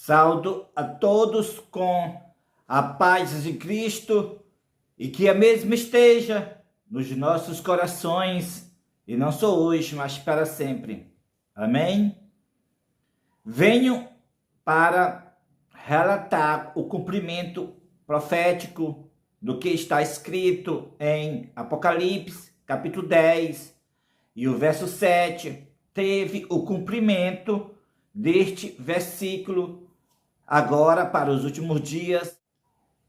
Saúdo a todos com a paz de Cristo e que a mesma esteja nos nossos corações, e não só hoje, mas para sempre. Amém? Venho para relatar o cumprimento profético do que está escrito em Apocalipse, capítulo 10, e o verso 7, teve o cumprimento deste versículo agora para os últimos dias,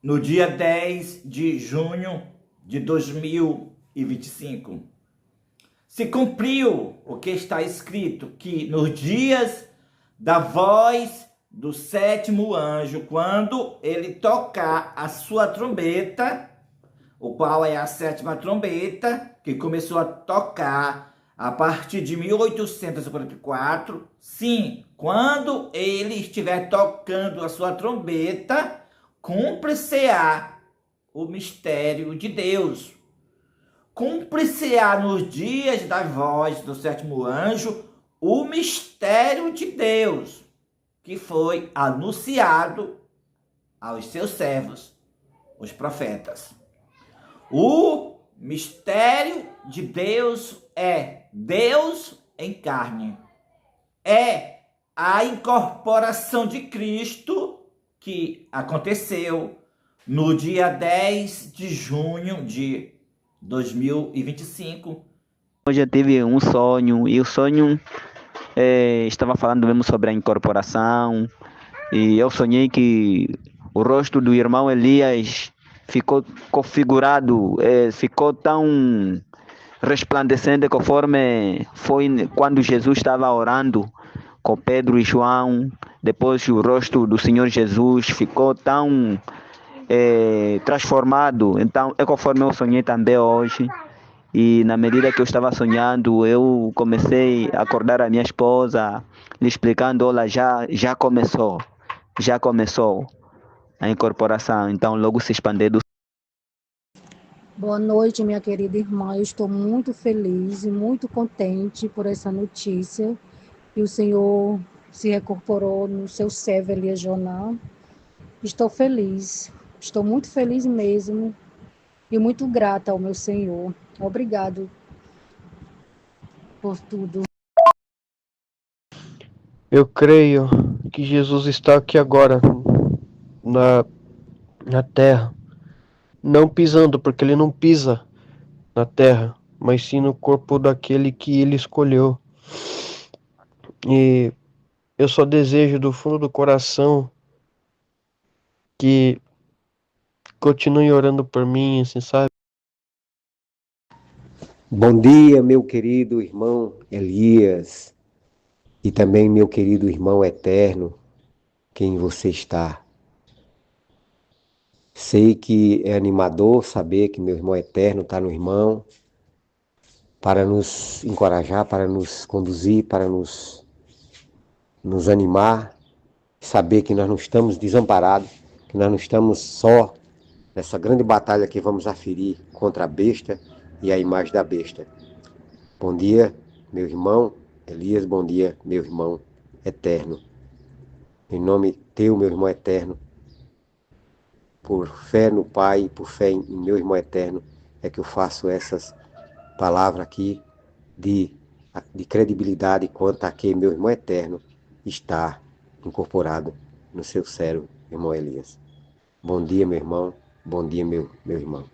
no dia 10 de junho de 2025. Se cumpriu o que está escrito, que nos dias da voz do sétimo anjo, quando ele tocar a sua trombeta, o qual é a sétima trombeta, que começou a tocar a partir de 1844, sim, quando ele estiver tocando a sua trombeta, cumpre-se-á o mistério de Deus. Cumpre-se-á nos dias da voz do sétimo anjo o mistério de Deus, que foi anunciado aos seus servos, os profetas. O mistério de Deus é Deus em carne. É a incorporação de Cristo que aconteceu no dia 10 de junho de 2025. Hoje eu tive um sonho, e o sonho estava falando mesmo sobre a incorporação, e eu sonhei que o rosto do irmão Elias ficou configurado, ficou tão resplandecente conforme foi quando Jesus estava orando com Pedro e João. Depois o rosto do Senhor Jesus ficou tão transformado. Então é conforme eu sonhei também hoje. E na medida que eu estava sonhando, eu comecei a acordar a minha esposa, lhe explicando: olha, já começou a incorporação. Então logo se expandeu. Boa noite, minha querida irmã. Eu estou muito feliz e muito contente por essa notícia que o Senhor se recorporou no seu servo Elias Joná. Estou feliz, estou muito feliz mesmo e muito grata ao meu Senhor. Obrigado por tudo. Eu creio que Jesus está aqui agora na terra, não pisando, porque ele não pisa na terra, mas sim no corpo daquele que ele escolheu. E eu só desejo do fundo do coração que continue orando por mim, assim, sabe? Bom dia, meu querido irmão Elias, e também meu querido irmão eterno, quem você está. Sei que é animador saber que meu irmão eterno está no irmão, para nos encorajar, para nos conduzir, para nos animar, saber que nós não estamos desamparados, que nós não estamos só nessa grande batalha que vamos aferir contra a besta e a imagem da besta. Bom dia, meu irmão Elias, bom dia, meu irmão eterno. Em nome teu, meu irmão eterno, por fé no Pai, por fé em meu irmão eterno, é que eu faço essas palavras aqui de credibilidade quanto a que meu irmão eterno está incorporado no seu cérebro, irmão Elias. Bom dia, meu irmão, bom dia, meu irmão.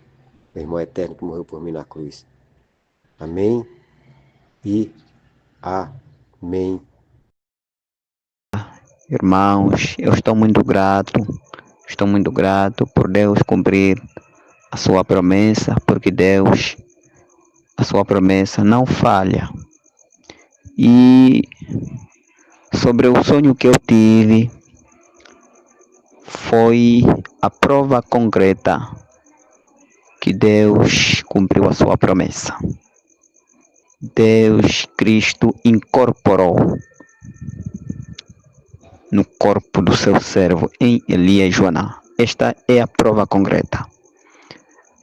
Meu irmão eterno que morreu por mim na cruz. Amém e amém. Irmãos, eu estou muito grato por Deus cumprir a sua promessa, porque Deus, a sua promessa não falha. E sobre o sonho que eu tive, foi a prova concreta que Deus cumpriu a sua promessa. Deus, Cristo, incorporou no corpo do seu servo em Elias Joná. Esta é a prova concreta.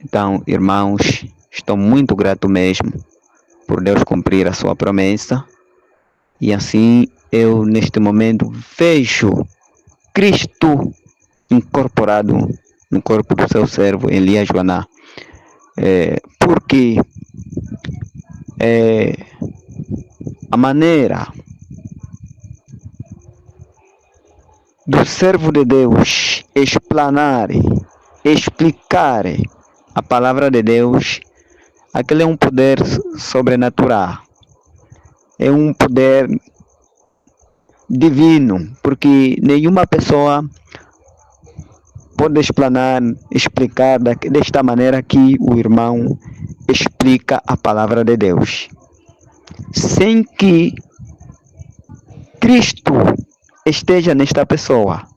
Então, irmãos, estou muito grato mesmo por Deus cumprir a sua promessa. E assim, eu neste momento vejo Cristo incorporado no corpo do seu servo Elias Joaná. Porque a maneira do servo de Deus explanar, explicar a palavra de Deus, aquele é um poder sobrenatural, é um poder divino, porque nenhuma pessoa pode explicar desta maneira que o irmão explica a palavra de Deus, sem que Cristo esteja nesta pessoa.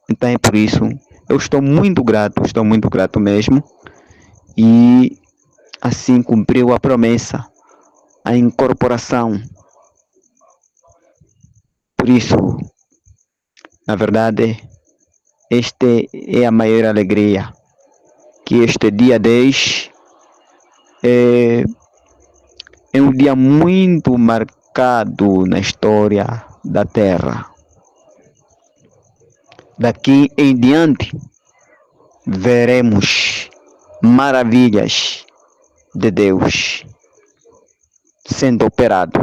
Então é por isso, eu estou muito grato mesmo, e assim cumpriu a promessa, a incorporação. Por isso, na verdade, esta é a maior alegria, que este dia 10 é um dia muito marcado na história da Terra. Daqui em diante, veremos maravilhas de Deus sendo operado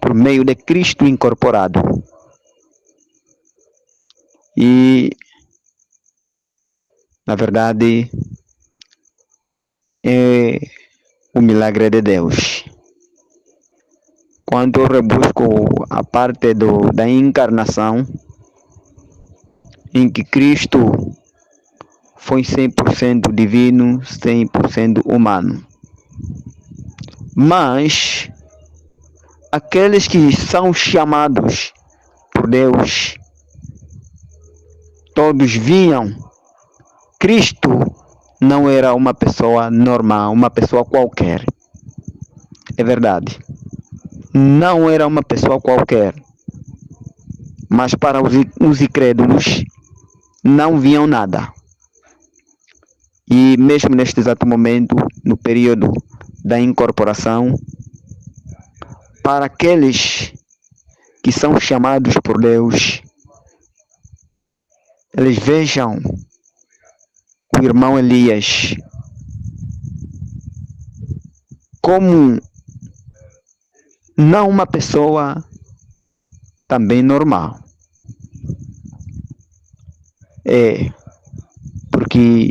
por meio de Cristo incorporado. E, na verdade, é o milagre de Deus. Quando eu rebusco a parte da encarnação, em que Cristo foi 100% divino, 100% humano. Mas aqueles que são chamados por Deus, todos viam Cristo não era uma pessoa normal, uma pessoa qualquer. É verdade. Não era uma pessoa qualquer. Mas para os incrédulos, não viam nada. E mesmo neste exato momento, no período da incorporação, para aqueles que são chamados por Deus, eles vejam o irmão Elias como não uma pessoa também normal. Porque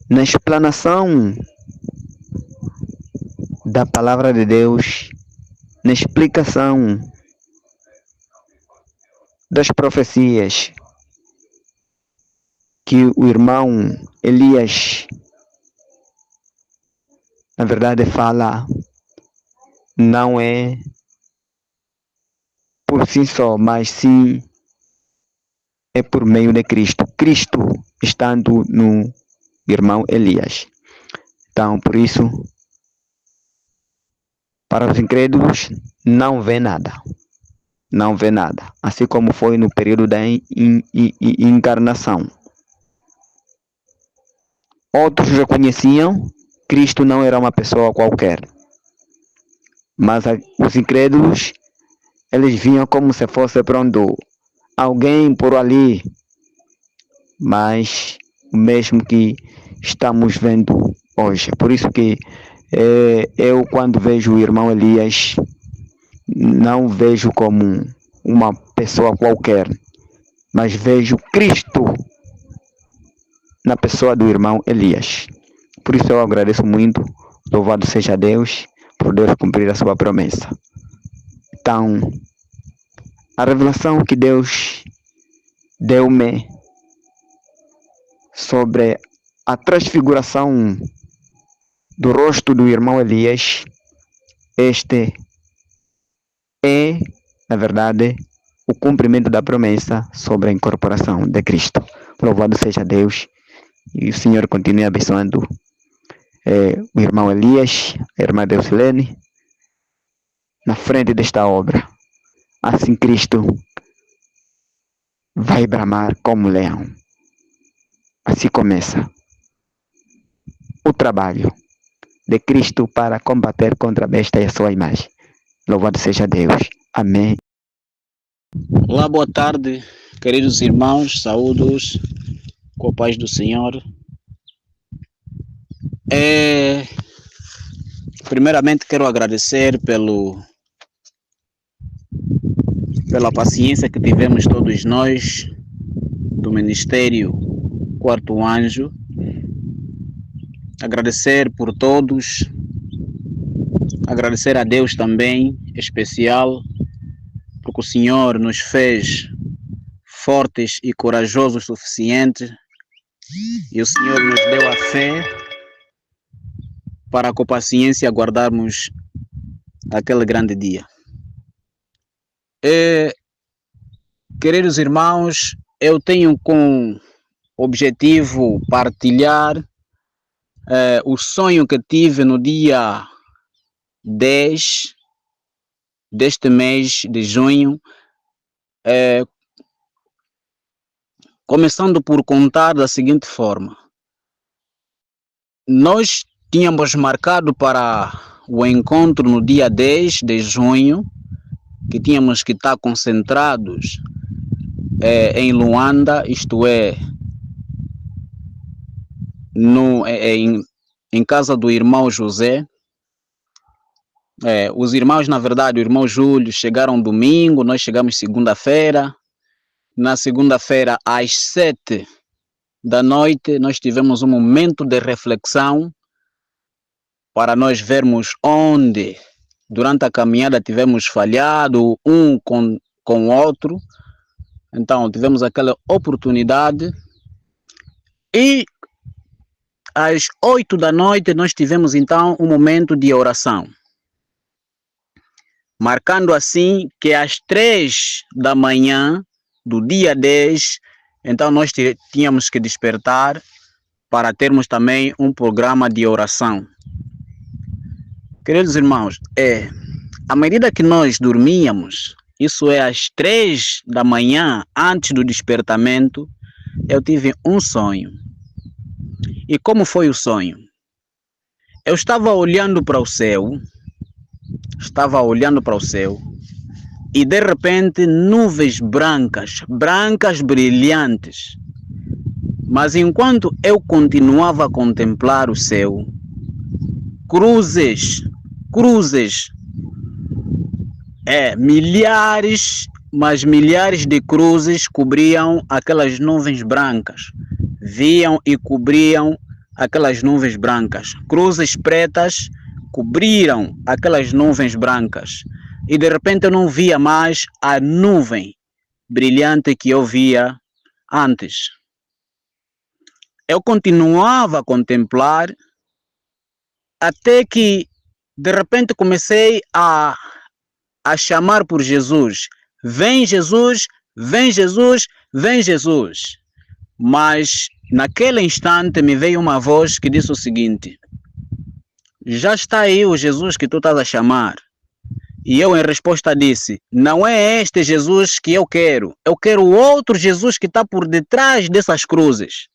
na explanação da palavra de Deus, na explicação das profecias que o irmão Elias, na verdade, fala, não é por si só, mas sim é por meio de Cristo. Cristo estando no irmão Elias. Então, por isso, para os incrédulos, não vê nada. Não vê nada. Assim como foi no período da encarnação. Outros reconheciam Cristo não era uma pessoa qualquer. Mas os incrédulos, eles vinham como se fosse pronto alguém por ali. Mas o mesmo que estamos vendo hoje. Por isso que eu, quando vejo o irmão Elias, não vejo como uma pessoa qualquer, mas vejo Cristo na pessoa do irmão Elias. Por isso eu agradeço muito, louvado seja Deus, por Deus cumprir a sua promessa. Então, a revelação que Deus deu-me sobre a transfiguração do rosto do irmão Elias, este é, na verdade, o cumprimento da promessa sobre a incorporação de Cristo. Louvado seja Deus, e o Senhor continue abençoando o irmão Elias, a irmã Deusilene, na frente desta obra. Assim Cristo vai bramar como leão. Assim começa o trabalho de Cristo para combater contra a besta e a sua imagem. Louvado seja Deus. Amém. Olá, boa tarde, queridos irmãos, saúdos com a paz do Senhor. Primeiramente quero agradecer pela paciência que tivemos todos nós do Ministério Quarto Anjo. Agradecer por todos, agradecer a Deus também, especial, porque o Senhor nos fez fortes e corajosos o suficiente, e o Senhor nos deu a fé para com paciência aguardarmos aquele grande dia. Queridos irmãos, eu tenho como objetivo partilhar o sonho que tive no dia 10 deste mês de junho, começando por contar da seguinte forma. Nós tínhamos marcado para o encontro no dia 10 de junho, que tínhamos que estar concentrados em Luanda, isto é, em casa do irmão José. Os irmãos, na verdade, o irmão Júlio chegaram domingo, nós chegamos segunda-feira. Na segunda-feira, às 7 da noite, nós tivemos um momento de reflexão para nós vermos onde, durante a caminhada, tivemos falhado um com o outro. Então, tivemos aquela oportunidade. E às 8 da noite, nós tivemos, então, um momento de oração. Marcando assim que às 3 da manhã do dia 10, então nós tínhamos que despertar para termos também um programa de oração. Queridos irmãos, à medida que nós dormíamos, isso é às 3 da manhã, antes do despertamento, eu tive um sonho. E como foi o sonho? Eu estava olhando para o céu, e de repente nuvens brancas brilhantes. Mas enquanto eu continuava a contemplar o céu, cruzes, milhares de cruzes cobriam aquelas nuvens brancas. Viam e cobriam aquelas nuvens brancas. Cruzes pretas cobriram aquelas nuvens brancas. E de repente eu não via mais a nuvem brilhante que eu via antes. Eu continuava a contemplar até que de repente comecei a chamar por Jesus. Vem Jesus, vem Jesus, vem Jesus. Mas naquele instante me veio uma voz que disse o seguinte: já está aí o Jesus que tu estás a chamar. E eu em resposta disse: não é este Jesus que eu quero o outro Jesus que está por detrás dessas cruzes.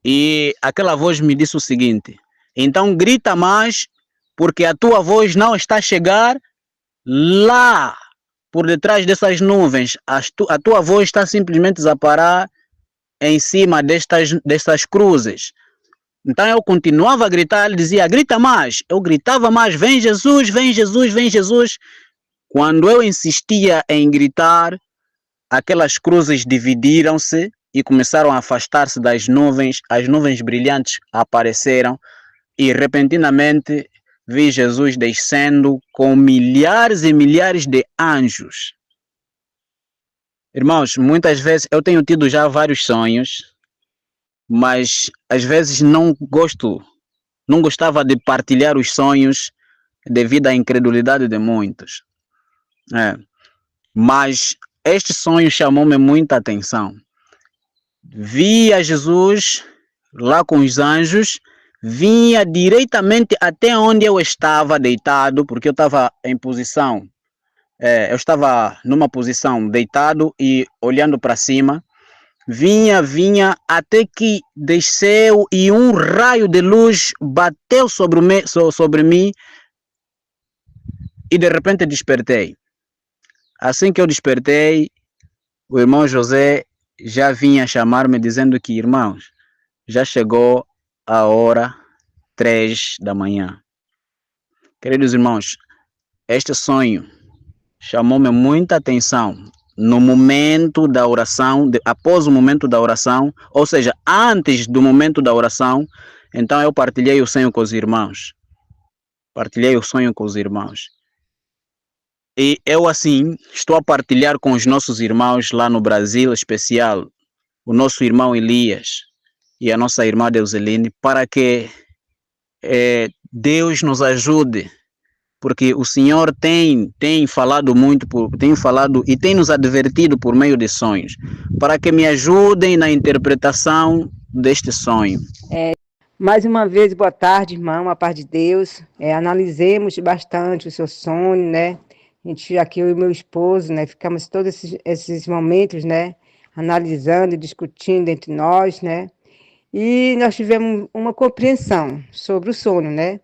E aquela voz me disse o seguinte: então grita mais, porque a tua voz não está a chegar lá por detrás dessas nuvens. A tua voz está simplesmente a parar em cima destas cruzes. Então eu continuava a gritar, ele dizia: grita mais. Eu gritava mais: vem Jesus, vem Jesus, vem Jesus. Quando eu insistia em gritar, aquelas cruzes dividiram-se e começaram a afastar-se das nuvens. As nuvens brilhantes apareceram e repentinamente vi Jesus descendo com milhares e milhares de anjos. Irmãos, muitas vezes eu tenho tido já vários sonhos, mas às vezes não gostava de partilhar os sonhos devido à incredulidade de muitos. Mas este sonho chamou-me muita atenção. Via Jesus lá com os anjos, vinha diretamente até onde eu estava deitado, porque eu estava em posição, eu estava numa posição deitado e olhando para cima. Vinha até que desceu e um raio de luz bateu sobre mim e de repente despertei. Assim que eu despertei, o irmão José já vinha chamar-me dizendo que, irmãos, já chegou a hora 3 da manhã. Queridos irmãos, este sonho chamou-me muita atenção no momento da oração, após o momento da oração, ou seja, antes do momento da oração. Então eu partilhei o sonho com os irmãos. Partilhei o sonho com os irmãos. E eu, assim, estou a partilhar com os nossos irmãos lá no Brasil, em especial o nosso irmão Elias e a nossa irmã Deuseline, para que Deus nos ajude, porque o Senhor tem falado muito, tem falado e tem nos advertido por meio de sonhos, para que me ajudem na interpretação deste sonho. Mais uma vez, boa tarde, irmão, a paz de Deus. Analisemos bastante o seu sonho, né? A gente, aqui, eu e meu esposo, né, ficamos todos esses momentos, né, analisando e discutindo entre nós, né? E nós tivemos uma compreensão sobre o sonho, né?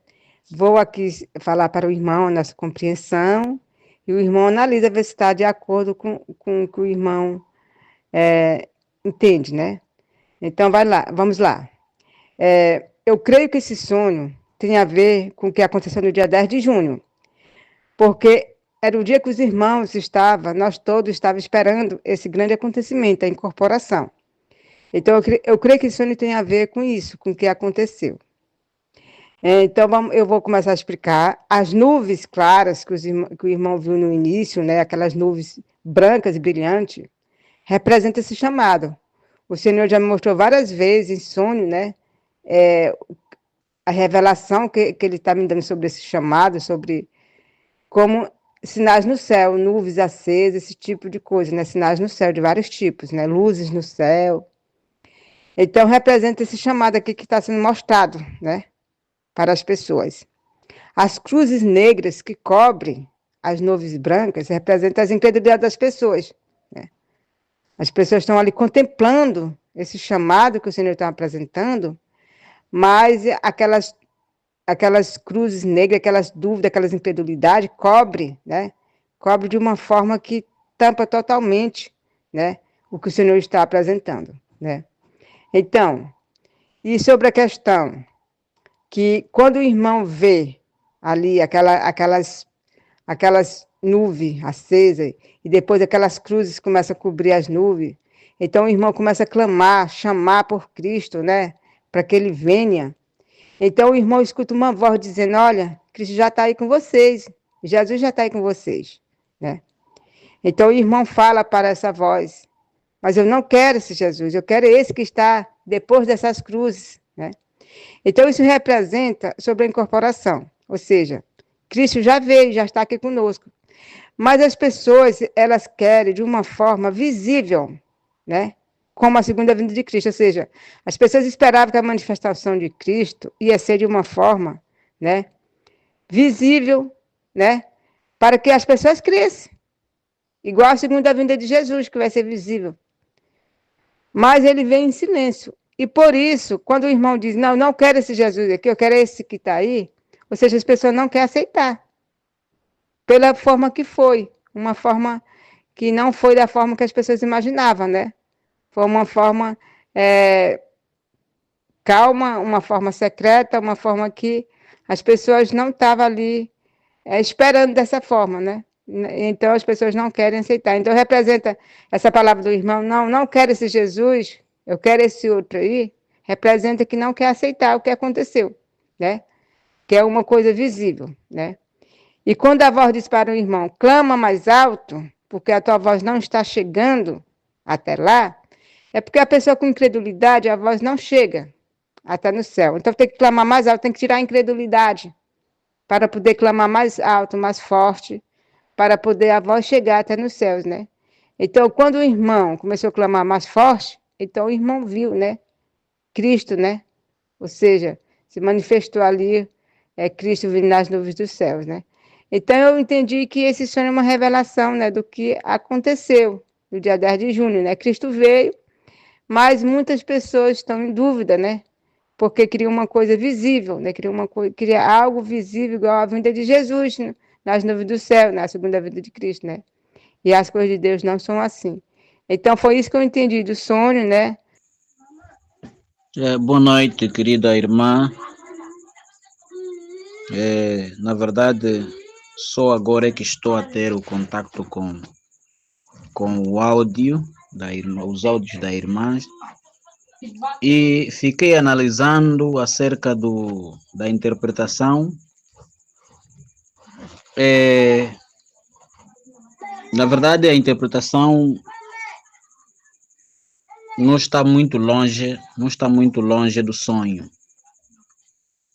Vou aqui falar para o irmão a nossa compreensão, e o irmão analisa ver se está de acordo com o que o irmão entende, né? Então, vamos lá. Eu creio que esse sonho tem a ver com o que aconteceu no dia 10 de junho, porque era o dia que os irmãos nós todos estávamos esperando esse grande acontecimento, a incorporação. Então, eu creio que esse sonho tem a ver com isso, com o que aconteceu. Então, eu vou começar a explicar. As nuvens claras que o irmão viu no início, né, aquelas nuvens brancas e brilhantes, representam esse chamado. O Senhor já me mostrou várias vezes em sonho, né, a revelação que Ele está me dando sobre esse chamado, sobre como sinais no céu, nuvens acesas, esse tipo de coisa, né, sinais no céu de vários tipos, né, luzes no céu. Então, representa esse chamado aqui que está sendo mostrado, né, para as pessoas. As cruzes negras que cobrem as nuvens brancas representam as incredulidades das pessoas, né? As pessoas estão ali contemplando esse chamado que o Senhor está apresentando, mas aquelas cruzes negras, aquelas dúvidas, aquelas incredulidades, cobre, né? Cobre de uma forma que tampa totalmente, né, o que o Senhor está apresentando, né? Então, e sobre a questão que quando o irmão vê ali aquelas nuvens acesas e depois aquelas cruzes começam a cobrir as nuvens, então o irmão começa a clamar, chamar por Cristo, né, para que ele venha. Então o irmão escuta uma voz dizendo: olha, Cristo já está aí com vocês, Jesus já está aí com vocês, né? Então o irmão fala para essa voz: mas eu não quero esse Jesus, eu quero esse que está depois dessas cruzes, né? Então isso representa sobre a incorporação, ou seja, Cristo já veio, já está aqui conosco. Mas as pessoas, elas querem de uma forma visível, né? Como a segunda vinda de Cristo, ou seja, as pessoas esperavam que a manifestação de Cristo ia ser de uma forma, né, visível, né, para que as pessoas crescem, igual a segunda vinda de Jesus, que vai ser visível. Mas ele vem em silêncio. E por isso, quando o irmão diz: não, não quero esse Jesus aqui, eu quero esse que está aí, ou seja, as pessoas não querem aceitar, pela forma que foi, uma forma que não foi da forma que as pessoas imaginavam, né? Foi uma forma calma, uma forma secreta, uma forma que as pessoas não estavam ali esperando dessa forma, né? Então as pessoas não querem aceitar. Então representa essa palavra do irmão: não quero esse Jesus, eu quero esse outro aí, representa que não quer aceitar o que aconteceu, né? Que é uma coisa visível, né? E quando a voz diz para o irmão: clama mais alto, porque a tua voz não está chegando até lá, é porque a pessoa com incredulidade, a voz não chega até no céu. Então tem que clamar mais alto, tem que tirar a incredulidade para poder clamar mais alto, mais forte, para poder a voz chegar até nos céus, né? Então, quando o irmão começou a clamar mais forte, então o irmão viu, né, Cristo, né? Ou seja, se manifestou ali, Cristo vindo nas nuvens dos céus, né? Então, eu entendi que esse sonho é uma revelação, né, do que aconteceu no dia 10 de junho, né? Cristo veio, mas muitas pessoas estão em dúvida, né? Porque queria uma coisa visível, né? Queria algo visível igual a vinda de Jesus, nas nuvens do céu, na segunda vida de Cristo, né? E as coisas de Deus não são assim. Então, foi isso que eu entendi do sonho, né? Boa noite, querida irmã. Na verdade, só agora é que estou a ter o contato com o áudio da irmã, os áudios da irmã, e fiquei analisando acerca da interpretação. Na verdade, a interpretação não está muito longe do sonho.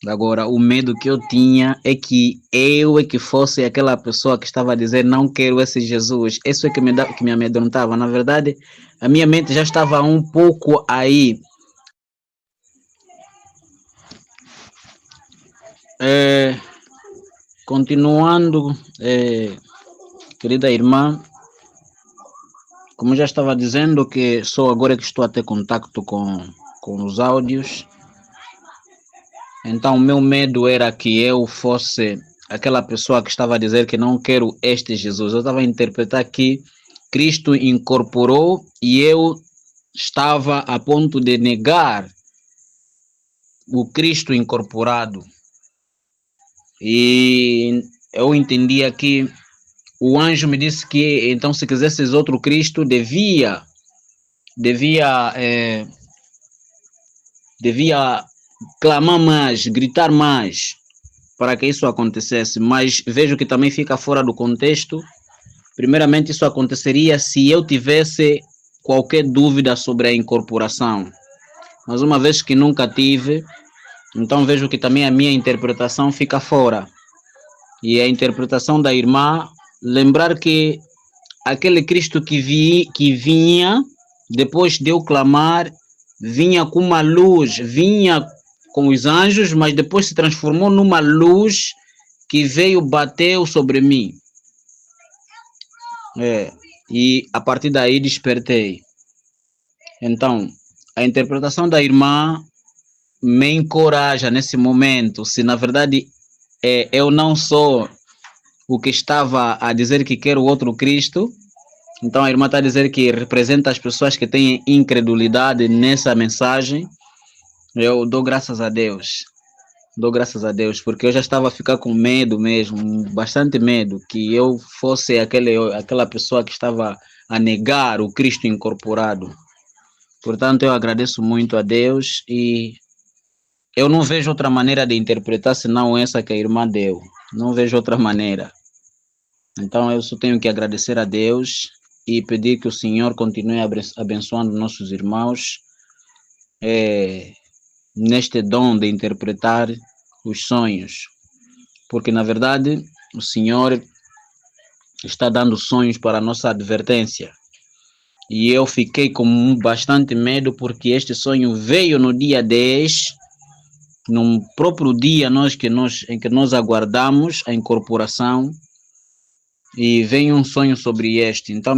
Agora, o medo que eu tinha é que eu é que fosse aquela pessoa que estava a dizer não quero esse Jesus. Isso é que me amedrontava. Na verdade, a minha mente já estava um pouco aí. Continuando, querida irmã, como já estava dizendo, que só agora que estou a ter contato com os áudios. Então, o meu medo era que eu fosse aquela pessoa que estava a dizer que não quero este Jesus. Eu estava a interpretar que Cristo incorporou e eu estava a ponto de negar o Cristo incorporado. E eu entendia que o anjo me disse que, então, se quisesses outro Cristo, devia clamar mais, gritar mais, para que isso acontecesse. Mas vejo que também fica fora do contexto. Primeiramente, isso aconteceria se eu tivesse qualquer dúvida sobre a incorporação. Mas uma vez que nunca tive, então vejo que também a minha interpretação fica fora. E a interpretação da irmã, lembrar que aquele Cristo que vinha, depois de eu clamar, vinha com uma luz, vinha com os anjos, mas depois se transformou numa luz que veio, bateu sobre mim. E a partir daí despertei. Então, a interpretação da irmã me encoraja nesse momento. Se na verdade eu não sou o que estava a dizer que quero outro Cristo, então a irmã está a dizer que representa as pessoas que têm incredulidade nessa mensagem. Eu dou graças a Deus. Dou graças a Deus, porque eu já estava a ficar com medo mesmo, bastante medo, que eu fosse aquela pessoa que estava a negar o Cristo incorporado. Portanto, eu agradeço muito a Deus e eu não vejo outra maneira de interpretar senão essa que a irmã deu. Não vejo outra maneira. Então, eu só tenho que agradecer a Deus e pedir que o Senhor continue abençoando nossos irmãos neste dom de interpretar os sonhos, porque na verdade o Senhor está dando sonhos para a nossa advertência. E eu fiquei com bastante medo porque este sonho veio no dia 10, no próprio dia em que nós aguardamos a incorporação, e veio um sonho sobre este. Então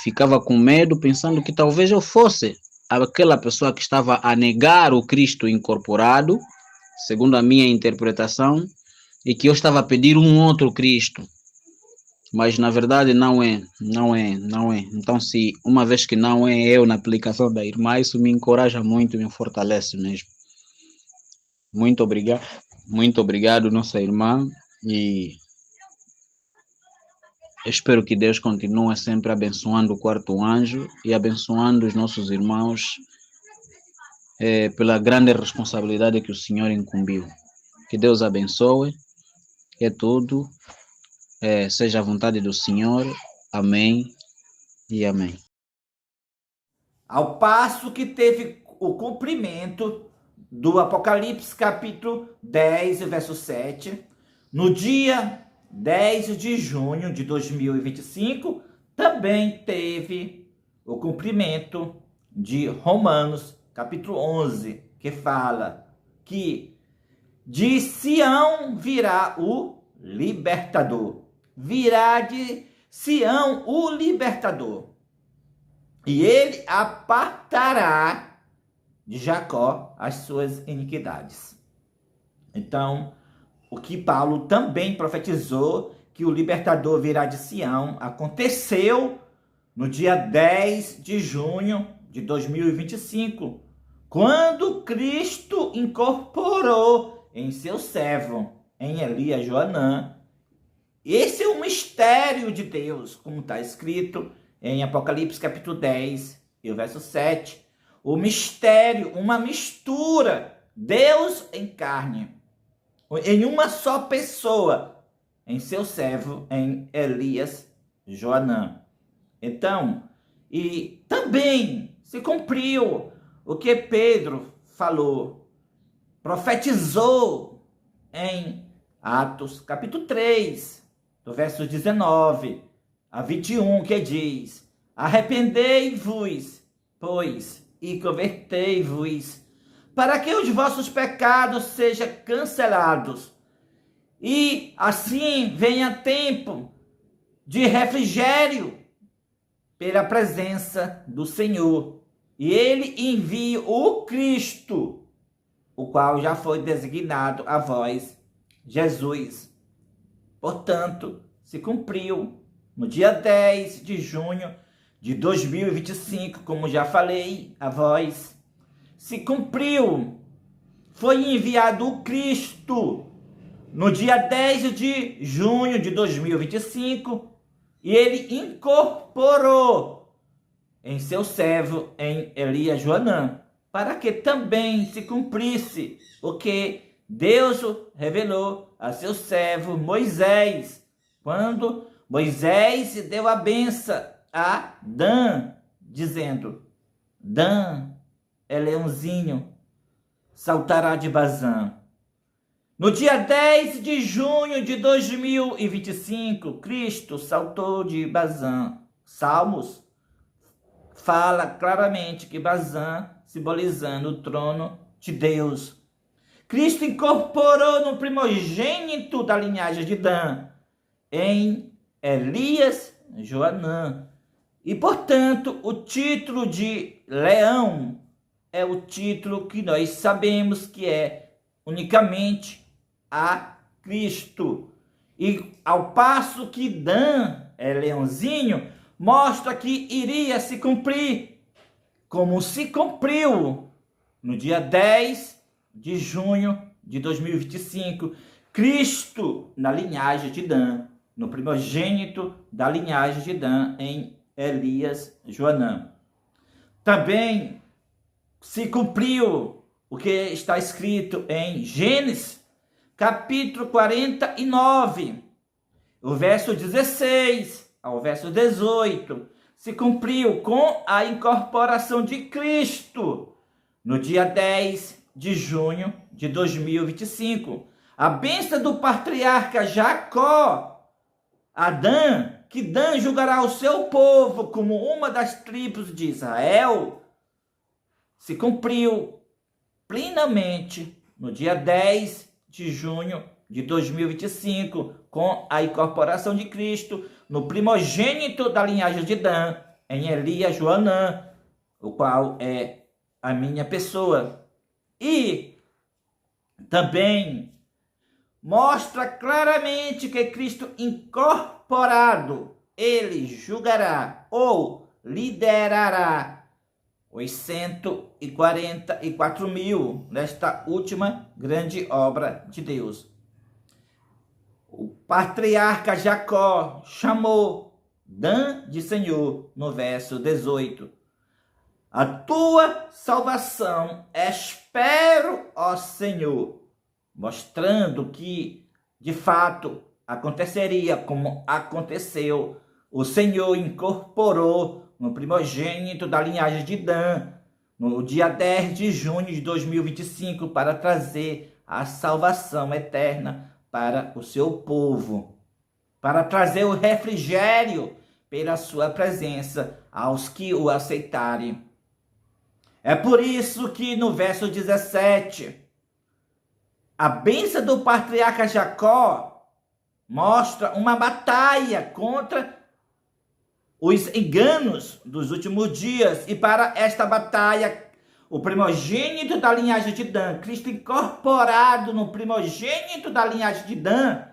ficava com medo, pensando que talvez eu fosse aquela pessoa que estava a negar o Cristo incorporado, segundo a minha interpretação, e que eu estava a pedir um outro Cristo. Mas na verdade não é. Então, se uma vez que não é eu na aplicação da irmã, isso me encoraja muito, me fortalece mesmo. Muito obrigado, nossa irmã, e espero que Deus continue sempre abençoando o quarto anjo e abençoando os nossos irmãos pela grande responsabilidade que o Senhor incumbiu. Que Deus abençoe. É tudo. Seja a vontade do Senhor. Amém e amém. Ao passo que teve o cumprimento do Apocalipse capítulo 10, verso 7, no dia 10 de junho de 2025, também teve o cumprimento de Romanos capítulo 11, que fala que de Sião virá o libertador. Virá de Sião o libertador. E ele apartará de Jacó as suas iniquidades. Então, o que Paulo também profetizou, que o libertador virá de Sião aconteceu no dia 10 de junho de 2025, quando Cristo incorporou em seu servo, em Elias Joanã. Esse é um mistério de Deus, como está escrito em Apocalipse capítulo 10 e o verso 7. O mistério, uma mistura, Deus em carne, em uma só pessoa, em seu servo, em Elias Joanã. Então, e também se cumpriu o que Pedro falou, profetizou em Atos capítulo 3, do verso 19 a 21, que diz: arrependei-vos, pois, e convertei-vos, para que os vossos pecados sejam cancelados, e assim venha tempo de refrigério pela presença do Senhor, e ele envia o Cristo, o qual já foi designado a vós, Jesus. Portanto, se cumpriu no dia 10 de junho de 2025, como já falei a vós, se cumpriu, foi enviado o Cristo no dia 10 de junho de 2025, e ele incorporou em seu servo, em Elias Joanã, para que também se cumprisse o que Deus revelou a seu servo Moisés, quando Moisés deu a benção a Dan, dizendo: Dan é leãozinho, saltará de Bazã. No dia 10 de junho de 2025, Cristo saltou de Bazã. Salmos fala claramente que Bazã, simbolizando o trono de Deus. Cristo incorporou no primogênito da linhagem de Dan, em Elias Joanã. E, portanto, o título de leão é o título que nós sabemos que é unicamente a Cristo. E ao passo que Dan é leãozinho, mostra que iria se cumprir, como se cumpriu no dia 10 de junho de 2025, Cristo na linhagem de Dan, no primogênito da linhagem de Dan, em Elias Joanã. Também se cumpriu o que está escrito em Gênesis, capítulo 49, o verso 16 ao verso 18, se cumpriu com a incorporação de Cristo no dia 10 de junho de 2025. A bênção do patriarca Jacó, Adã, que Dan julgará o seu povo como uma das tribos de Israel, se cumpriu plenamente no dia 10 de junho de 2025, com a incorporação de Cristo no primogênito da linhagem de Dan, em Elias Joanã, o qual é a minha pessoa. E também mostra claramente que Cristo incorporado, ele julgará ou liderará os 144 mil nesta última grande obra de Deus. O patriarca Jacó chamou Dan de Senhor no verso 18. A tua salvação espero, ó Senhor, mostrando que, de fato, aconteceria como aconteceu. O Senhor incorporou no primogênito da linhagem de Dan, no dia 10 de junho de 2025, para trazer a salvação eterna para o seu povo, para trazer o refrigério pela sua presença aos que o aceitarem. É por isso que no verso 17, a bênção do patriarca Jacó mostra uma batalha contra os enganos dos últimos dias. E para esta batalha, o primogênito da linhagem de Dan, Cristo incorporado no primogênito da linhagem de Dan,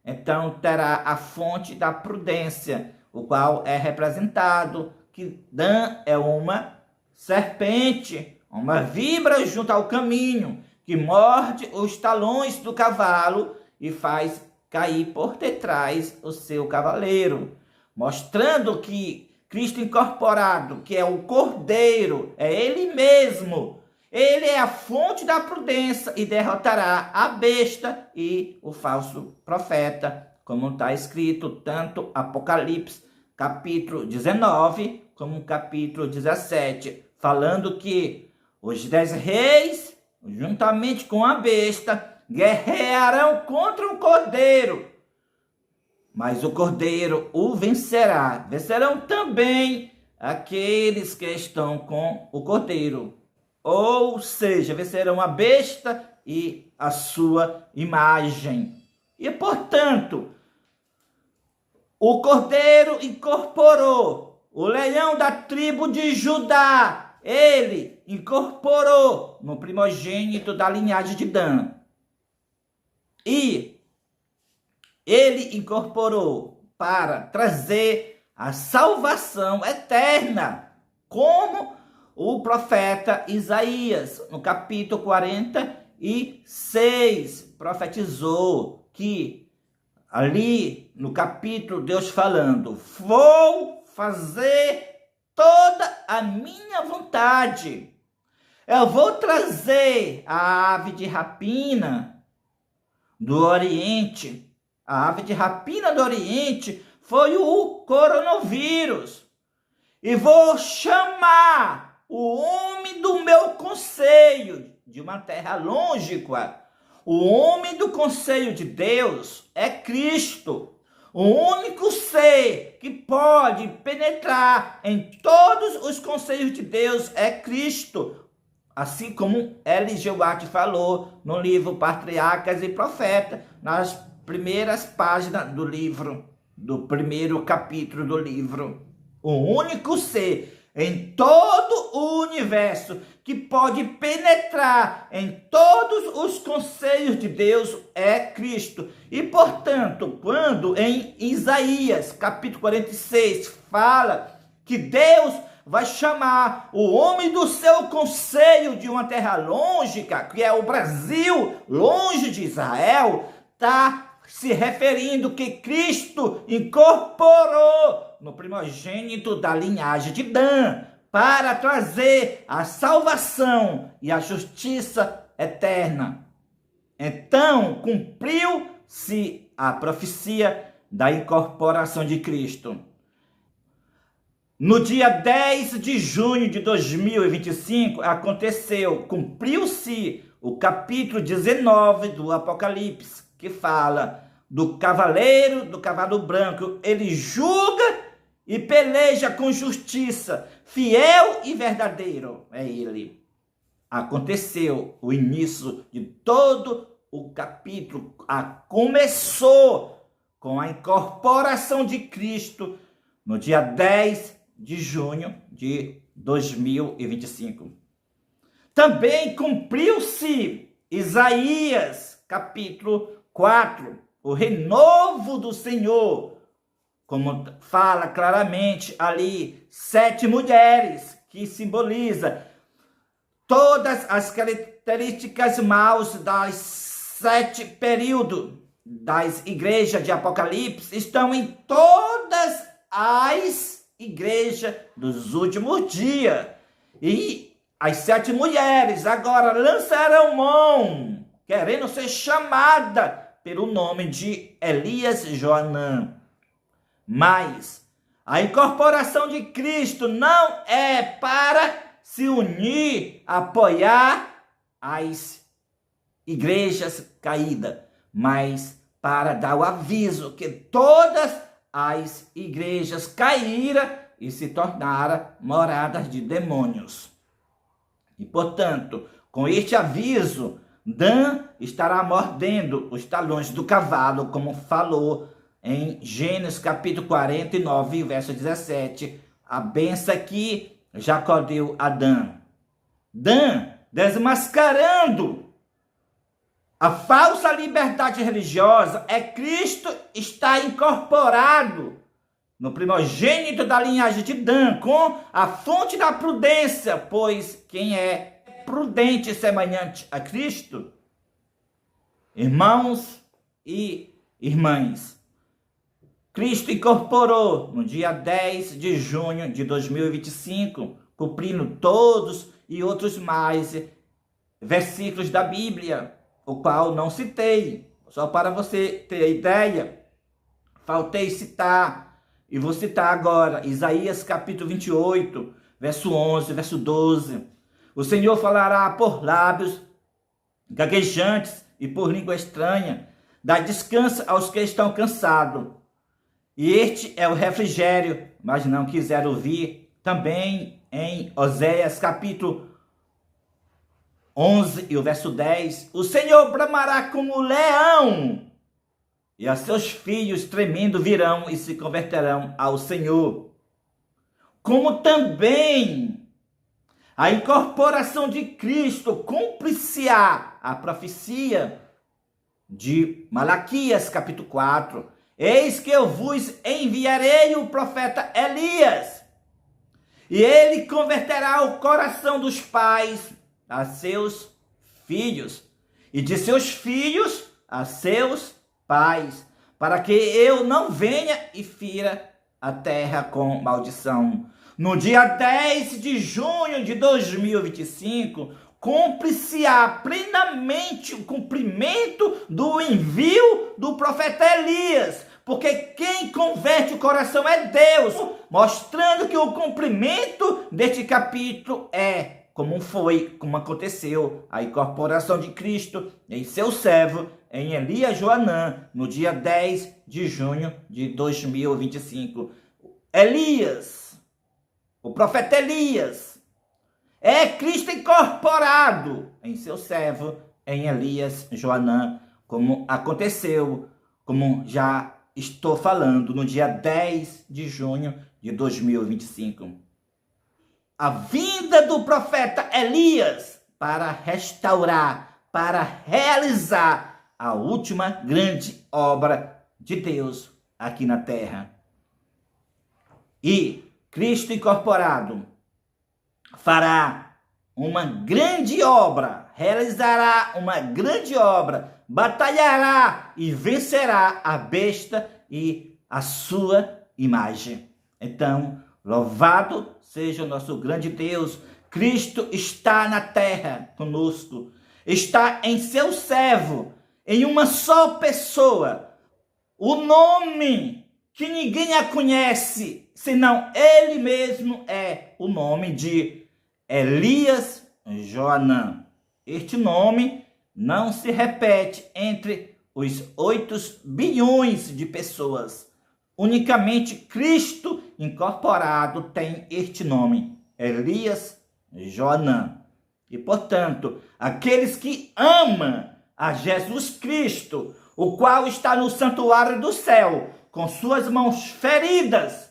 então terá a fonte da prudência, o qual é representado que Dan é uma serpente, uma víbora junto ao caminho, que morde os talões do cavalo e faz cair por detrás o seu cavaleiro, mostrando que Cristo incorporado, que é o Cordeiro, é Ele mesmo. Ele é a fonte da prudência e derrotará a besta e o falso profeta, como está escrito tanto Apocalipse, capítulo 19, como capítulo 17, falando que os 10 reis, juntamente com a besta, guerrearão contra o Cordeiro, mas o Cordeiro o vencerá. Vencerão também aqueles que estão com o Cordeiro. Ou seja, vencerão a besta e a sua imagem. E, portanto, o Cordeiro incorporou o leão da tribo de Judá. Ele incorporou no primogênito da linhagem de Dan. E ele incorporou para trazer a salvação eterna, como o profeta Isaías, no capítulo 46, profetizou que ali no capítulo, Deus falando: vou fazer toda a minha vontade. Eu vou trazer a ave de rapina do Oriente. A ave de rapina do Oriente foi o coronavírus. E vou chamar o homem do meu conselho, de uma terra longínqua. O homem do conselho de Deus é Cristo, o único ser que pode penetrar em todos os conselhos de Deus é Cristo. Assim como L. G. White falou no livro Patriarcas e Profetas, nas primeiras páginas do livro, do primeiro capítulo do livro. O único ser em todo o universo que pode penetrar em todos os conselhos de Deus é Cristo. E, portanto, quando em Isaías, capítulo 46, fala que Deus vai chamar o homem do seu conselho de uma terra longínqua, que é o Brasil, longe de Israel, está se referindo que Cristo incorporou no primogênito da linhagem de Dan, para trazer a salvação e a justiça eterna. Então, cumpriu-se a profecia da incorporação de Cristo. No dia 10 de junho de 2025, cumpriu-se o capítulo 19 do Apocalipse, que fala do cavaleiro, do cavalo branco. Ele julga e peleja com justiça, fiel e verdadeiro é ele. Aconteceu o início de todo o capítulo, começou com a incorporação de Cristo no dia 10 de junho de 2025. Também cumpriu-se Isaías, capítulo 4, o renovo do Senhor, como fala claramente ali, 7 mulheres, que simboliza todas as características maus das 7 períodos das igrejas de Apocalipse, estão em todas as igrejas dos últimos dias. E as 7 mulheres agora lançarão mão, querendo ser chamada pelo nome de Elias e Joanã. Mas a incorporação de Cristo não é para se unir, apoiar as igrejas caídas, mas para dar o aviso que todas as igrejas caíram e se tornaram moradas de demônios. E, portanto, com este aviso, Dan estará mordendo os talões do cavalo, como falou em Gênesis capítulo 49, verso 17, a benção que Jacó deu a Dan. Dan desmascarando A falsa liberdade religiosa é Cristo está incorporado no primogênito da linhagem de Dan, com a fonte da prudência, pois quem é prudente e semelhante a Cristo? Irmãos e irmãs, Cristo incorporou no dia 10 de junho de 2025, cumprindo todos e outros mais versículos da Bíblia, o qual não citei, só para você ter ideia. Faltei citar, e vou citar agora, Isaías capítulo 28, verso 11, verso 12. O Senhor falará por lábios gaguejantes e por língua estranha, dá descanso aos que estão cansados. E este é o refrigério, mas não quiseram ouvir. Também em Oséias capítulo 11 e o verso 10, o Senhor bramará como leão, e a seus filhos tremendo virão e se converterão ao Senhor. Como também a incorporação de Cristo cumpre-se-á a profecia de Malaquias capítulo 4. Eis que eu vos enviarei o profeta Elias, e ele converterá o coração dos pais a seus filhos, e de seus filhos a seus pais, para que eu não venha e fira a terra com maldição. No dia 10 de junho de 2025, cumpre-se-á plenamente o cumprimento do envio do profeta Elias, porque quem converte o coração é Deus, mostrando que o cumprimento deste capítulo é como aconteceu a incorporação de Cristo em seu servo, em Elias Joanã, no dia 10 de junho de 2025. Elias, o profeta Elias, é Cristo incorporado em seu servo, em Elias Joanã, como aconteceu, como já estou falando, no dia 10 de junho de 2025. A vinda do profeta Elias para restaurar, para realizar a última grande obra de Deus aqui na terra. E Cristo incorporado fará uma grande obra, realizará uma grande obra, batalhará e vencerá a besta e a sua imagem. Então, louvado seja o nosso grande Deus. Cristo está na terra conosco, está em seu servo, em uma só pessoa. O nome que ninguém a conhece, senão ele mesmo, é o nome de Elias Joanã. Este nome não se repete entre os 8 bilhões de pessoas. Unicamente Cristo incorporado tem este nome, Elias Joanã. E, portanto, aqueles que amam a Jesus Cristo, o qual está no santuário do céu, com suas mãos feridas,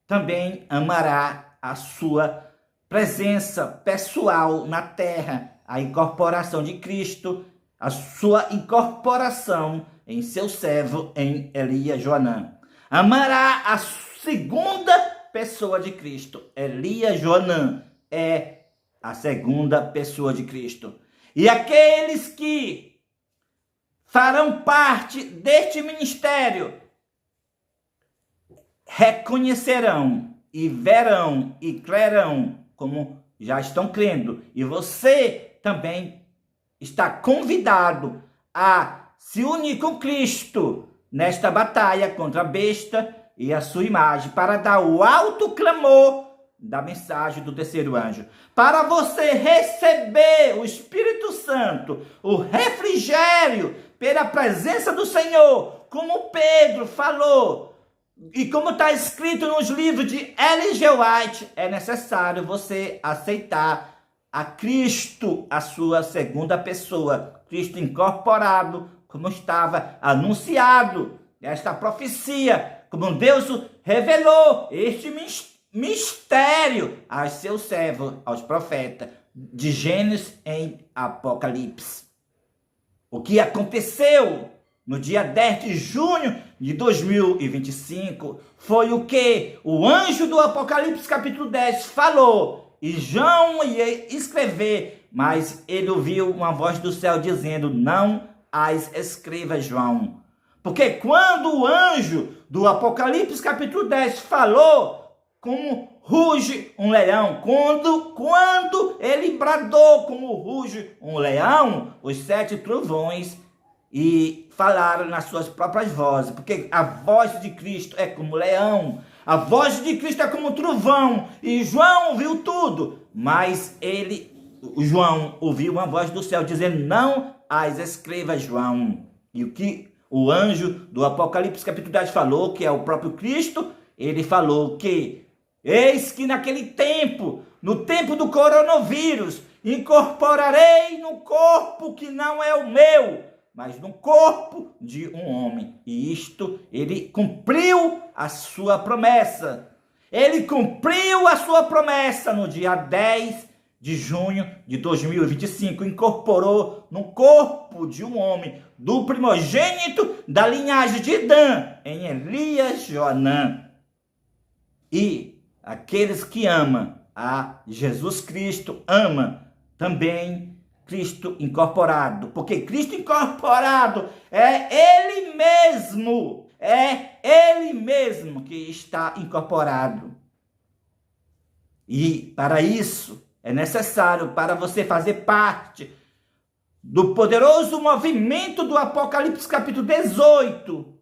também amará a sua presença pessoal na terra, a incorporação de Cristo, a sua incorporação em seu servo, em Elias Joanã. Amará a segunda pessoa de Cristo. Elias Joanã é a segunda pessoa de Cristo. E aqueles que farão parte deste ministério reconhecerão e verão e crerão, como já estão crendo. E você também está convidado a se unir com Cristo nesta batalha contra a besta e a sua imagem, para dar o alto clamor da mensagem do terceiro anjo, para você receber o Espírito Santo, o refrigério pela presença do Senhor, como Pedro falou, e como está escrito nos livros de Ellen G. White, é necessário você aceitar a Cristo, a sua segunda pessoa, Cristo incorporado, como estava anunciado esta profecia, como Deus revelou este mistério aos seus servos, aos profetas, de Gênesis em Apocalipse. O que aconteceu no dia 10 de junho de 2025 foi o que o anjo do Apocalipse capítulo 10 falou. E João ia escrever, mas ele ouviu uma voz do céu dizendo: não as escreva, João. Porque quando o anjo do Apocalipse capítulo 10 falou, como ruge um leão, quando ele bradou como ruge um leão, os 7 trovões e falaram nas suas próprias vozes, porque a voz de Cristo é como leão, a voz de Cristo é como trovão, e João viu tudo, mas João ouviu uma voz do céu dizendo: não as escreva, João. E o que o anjo do Apocalipse capítulo 10 falou, que é o próprio Cristo, ele falou que eis que naquele tempo, no tempo do coronavírus, incorporarei no corpo que não é o meu, mas no corpo de um homem. E isto, ele cumpriu a sua promessa. Ele cumpriu a sua promessa no dia 10 de junho de 2025. Incorporou no corpo de um homem, do primogênito da linhagem de Dan, em Elias Joanã. E aqueles que amam a Jesus Cristo, amam também Cristo incorporado, porque Cristo incorporado é Ele mesmo que está incorporado. E para isso é necessário, para você fazer parte do poderoso movimento do Apocalipse capítulo 18,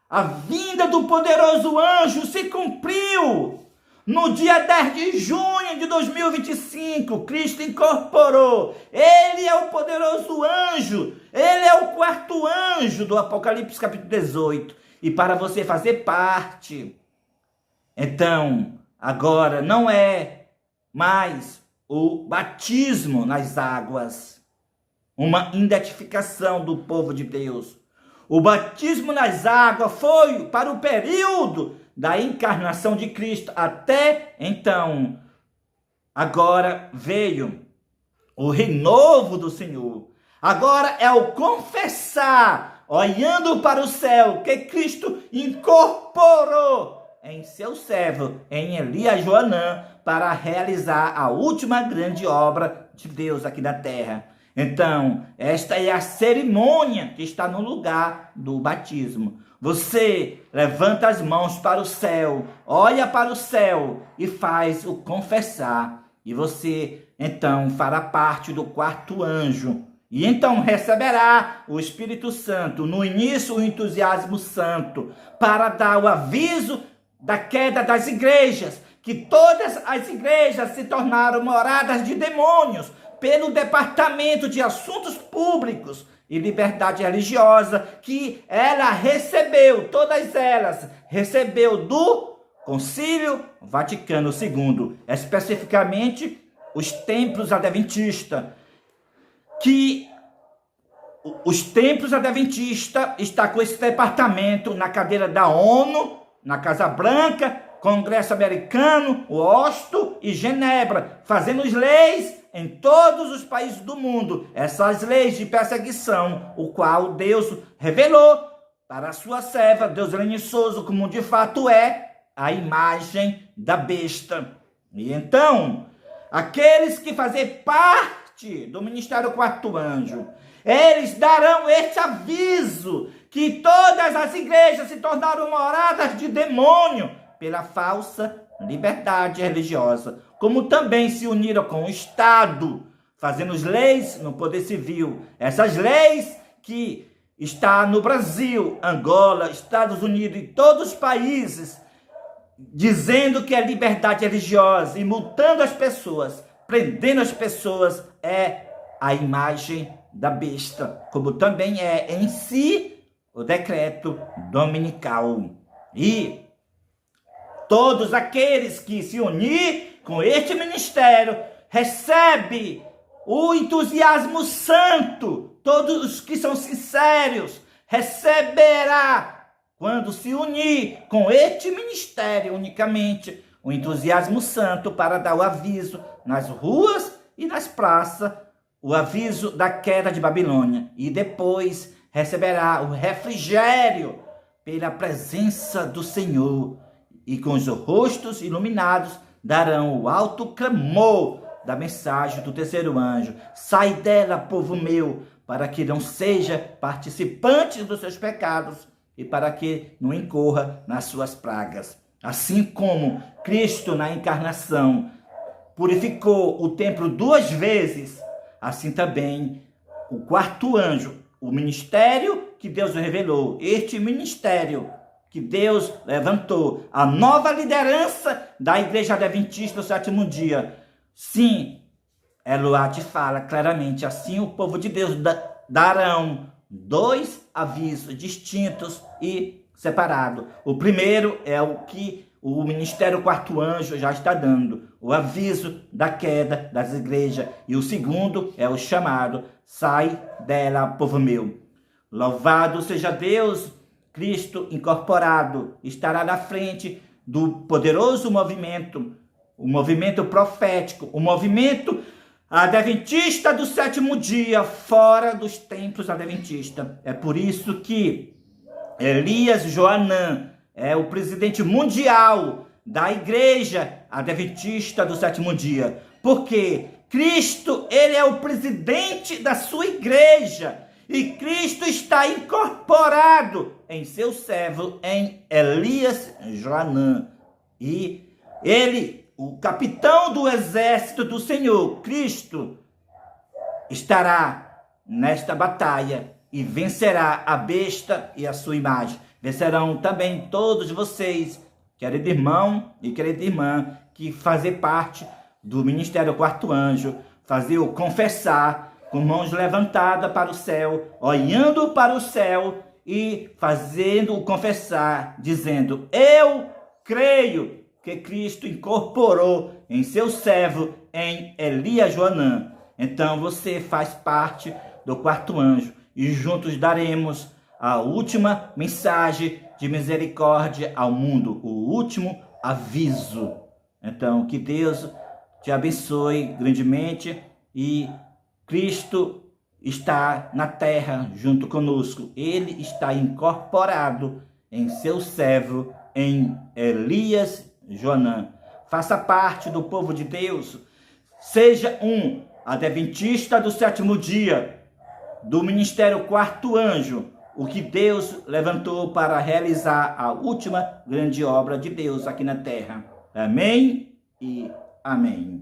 a vinda do poderoso anjo se cumpriu. No dia 10 de junho de 2025, Cristo incorporou. Ele é o poderoso anjo. Ele é o 4º anjo do Apocalipse capítulo 18. E para você fazer parte, então, agora não é mais o batismo nas águas, uma identificação do povo de Deus. O batismo nas águas foi para o período da encarnação de Cristo até então. Agora veio o renovo do Senhor. Agora é o confessar, olhando para o céu, que Cristo incorporou em seu servo, em Elias Joanã, para realizar a última grande obra de Deus aqui na terra. Então, esta é a cerimônia que está no lugar do batismo. Você levanta as mãos para o céu, olha para o céu e faz o confessar. E você, então, fará parte do 4º anjo. E então receberá o Espírito Santo. No início, o entusiasmo santo, para dar o aviso da queda das igrejas, que todas as igrejas se tornaram moradas de demônios, pelo Departamento de Assuntos Públicos e Liberdade Religiosa, que ela recebeu, todas elas, recebeu do Concílio Vaticano II, especificamente os templos adventistas, que os templos adventistas estão com esse departamento na cadeira da ONU, na Casa Branca, Congresso Americano, Washington e Genebra, fazendo as leis em todos os países do mundo, essas leis de perseguição, o qual Deus revelou para a sua serva, Deus religioso, como de fato é a imagem da besta. E então, aqueles que fazem parte do Ministério 4º Anjo, eles darão este aviso, que todas as igrejas se tornaram moradas de demônio pela falsa liberdade religiosa, como também se uniram com o Estado, fazendo as leis no poder civil. Essas leis que está no Brasil, Angola, Estados Unidos e todos os países, dizendo que é liberdade religiosa e multando as pessoas, prendendo as pessoas, é a imagem da besta, como também é em si o decreto dominical. E todos aqueles que se unir com este ministério recebem o entusiasmo santo. Todos os que são sinceros receberá, quando se unir com este ministério unicamente, o entusiasmo santo para dar o aviso nas ruas e nas praças o aviso da queda de Babilônia e depois receberá o refrigério pela presença do Senhor e com os rostos iluminados darão o alto clamor da mensagem do terceiro anjo. Sai dela, povo meu, para que não seja participante dos seus pecados e para que não incorra nas suas pragas. Assim como Cristo na encarnação purificou o templo 2 vezes, assim também o quarto anjo, o ministério que Deus revelou, este ministério que Deus levantou, a nova liderança da Igreja Adventista do Sétimo Dia. Sim, Eloá fala claramente, assim o povo de Deus darão 2 avisos distintos e separados. O primeiro é o que o Ministério Quarto Anjo já está dando, o aviso da queda das igrejas. E o segundo é o chamado, sai dela, povo meu. Louvado seja Deus, Cristo incorporado estará na frente do poderoso movimento, o movimento profético, o movimento adventista do sétimo dia, fora dos templos adventistas. É por isso que Elias Joanã é o presidente mundial da Igreja Adventista do Sétimo Dia. Porque Cristo, ele é o presidente da sua igreja. E Cristo está incorporado em seu servo, em Elias Joanã. E ele, o capitão do exército do Senhor, Cristo, estará nesta batalha e vencerá a besta e a sua imagem. Vencerão também todos vocês, querido irmão e querida irmã, que fazem parte do Ministério Quarto Anjo, fazer o confessar com mãos levantadas para o céu, olhando para o céu e fazendo o confessar, dizendo: eu creio que Cristo incorporou em seu servo, em Elias Joanã. Então você faz parte do Quarto Anjo e juntos daremos a última mensagem de misericórdia ao mundo, o último aviso. Então, que Deus te abençoe grandemente e Cristo está na terra junto conosco. Ele está incorporado em seu servo, em Elias Joanã. Faça parte do povo de Deus. Seja um adventista do sétimo dia, do Ministério Quarto Anjo, o que Deus levantou para realizar a última grande obra de Deus aqui na terra. Amém e amém.